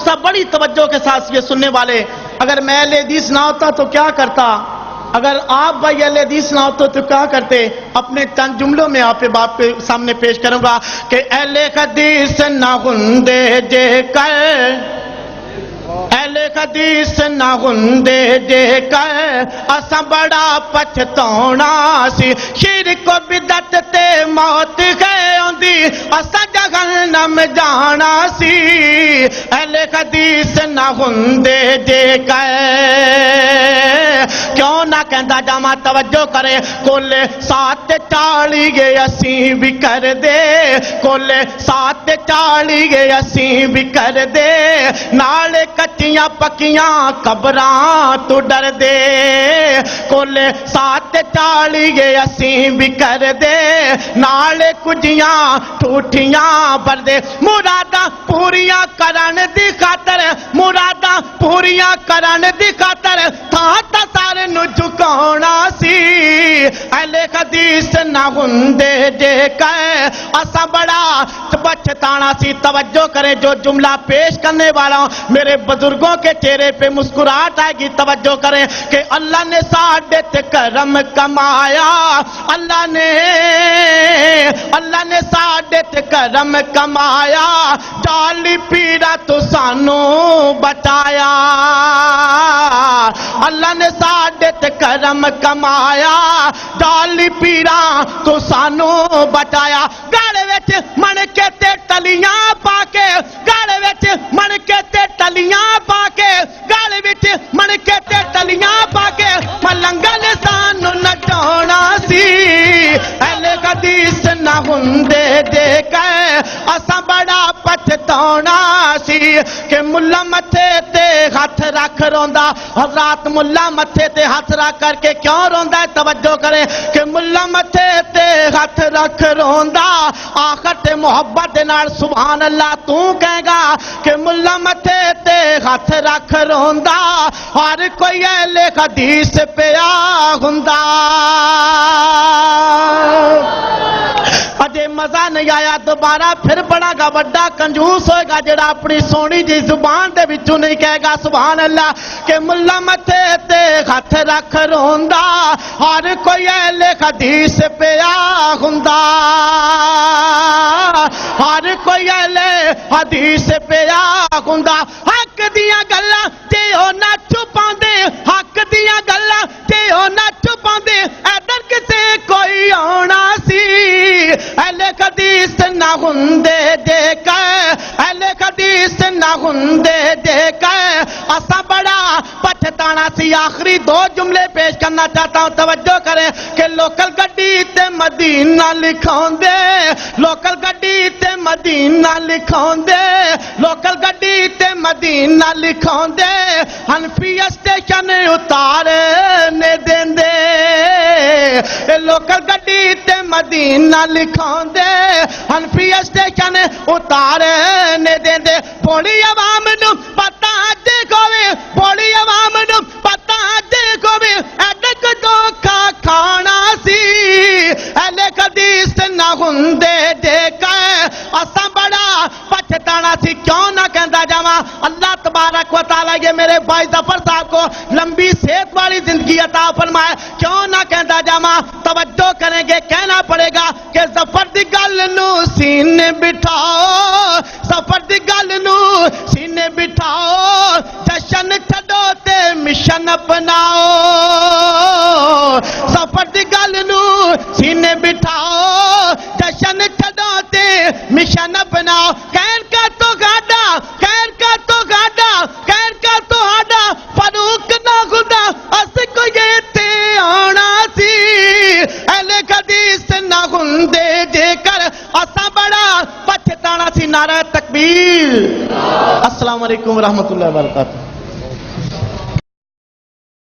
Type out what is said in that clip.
صاحب بڑی توجہ کے ساتھ یہ سننے والے، اگر میں اہل حدیث نہ ہوتا تو کیا کرتا؟ اگر آپ بھائی اہل حدیث نہ ہوتے تو کیا کرتے؟ اپنے چند جملوں میں آپ باپ کے سامنے پیش کروں گا کہ اہل حدیث نہ ہندے جے کر، اہل حدیث نہ ہندے جے کر اساں بڑا پچھتاونا سی، شرک و بدعت تے موت ہے ہوندی اساں جہنم جانا سی، اہل حدیث نہ ہندے جے کر کیوں نہ کہندا جاواں توجہ کرے کل ساتھ چالی گے اسیں بھی کر دے، کل ساتھ چالی گے اسیں بھی کر دے، نال کچیاں پکیاں قبراں تو ڈر دے، کل ساتھ چالی گے اسیں بھی کر دے، نال کجیاں ٹھوٹیاں بر دے، مراداں پوریاں کرن دی خاطر، مراداں پوریاں کرن دی خاطر تھاں تا سارے نو جھکاونا سی، اہل حدیث نہ ہندے جے کر اساں بڑا پچھتانا سی۔ توجہ کریں جو جملہ پیش کرنے والا ہوں میرے بزرگوں کے چہرے پہ مسکراہٹ آئے گی، توجہ کریں کہ اللہ نے ساڈے تے کرم کمایا، اللہ نے ساڈے تے کرم کمایا، جعلی پیرا تو سانو بچایا، اللہ نے ساڈے تے کرم کمایا، جعلی پیرا تو سانو بچایا، گھر وچ من کے تے ٹلیاں پا کے، گھر وچ من کے تے ٹلیاں پا کے، گھر وچ من کے تے ٹلیاں پا کے ملنگا نے سانو نچاونا سی، اہل حدیث نہ ہندے جے کر اساں بڑا پچھتاونا سی، کہ ملا متھے تے ہاتھ رکھ روندا، حضرات ملا متھے تے ہاتھ رکھ کر کے کیوں روندا ہے؟ توجہ کریں کہ ملا متھے تے ہاتھ رکھ روندا، آخر تے محبت نال سبحان اللہ تو کہے گا کہ ملا متھے تے ہاتھ رکھ روندا، ہر کوئی اہل حدیث پیا ہوندا۔ اجے مزہ نہیں آیا، دوبارہ پھر بڑا گا بڑا کنجوس ہوئے گا جڑا اپنی سونی جی زبان دے وچوں نہیں کہے گا سبحان اللہ کہ ملا متھے تے ہاتھ رکھ روندا، ہر کوئی اہل حدیث پیا ہوندا، ہر کوئی اہل حدیث پیا ہوندا، حق دیاں گلاں تے او نہ چھپاندے، حق دیاں گلاں تے او نہ چھپاندے، ادھر کسے کوئی آنا سی، اہل حدیث نہ ہندے جے کر، اہل حدیث نہ ہندے جے کر اساں بڑا پچھتانا سی۔ آخری دو جملے پیش کرنا چاہتا ہوں، توجہ کریں کہ لوکل گڈی تے مدینہ لکھاوندے، لوکل گڈی تے مدینہ لکھاوندے، لوکل گڈی تے مدینہ لکھاوندے، حنفی اسٹیشن اتارے نے دیندے، لوکل گڈی تے مدینہ لکھاوندے، حنفی اسٹیشن اتارے نے دیندے، بوڑی عوام نو پتہ دیکھوے، بوڑی عوام نو پتہ دیکھوے، ایڈے کو دھوکا کھانا سی، اہل حدیث نہ ہندے جے کر اساں بڑا پچھتانا سی۔ کیوں نہ کہندا جاواں اللہ تبارک و تعالی یہ میرے بھائی ظفر صاحب کو لمبی صحت والی زندگی عطا فرمائے، کیوں نہ کہندا جاواں توجہ کریں گے، کہنا پڑے گا کہ ظفر دی گل نو سینے بٹھاؤ، ظفر دی گل نو سینے بٹھاؤ، جشن چھڈو تے مشن اپناؤ، ظفر دی گل نو سینے بٹھاؤ، جشن چھڈو تے مشن اپناؤ، خیر کا تو گاڈا، خیر کا تو گاڈا، خیر کا تو ہاڈا، فاروق نہ خدا اس کو یہ تے آنا سی، اہل حدیث نہ ہندے جے کر اساں بڑا پچھتانا سی۔ نعرہ تکبیر۔ السلام علیکم ورحمۃ اللہ وبرکاتہ۔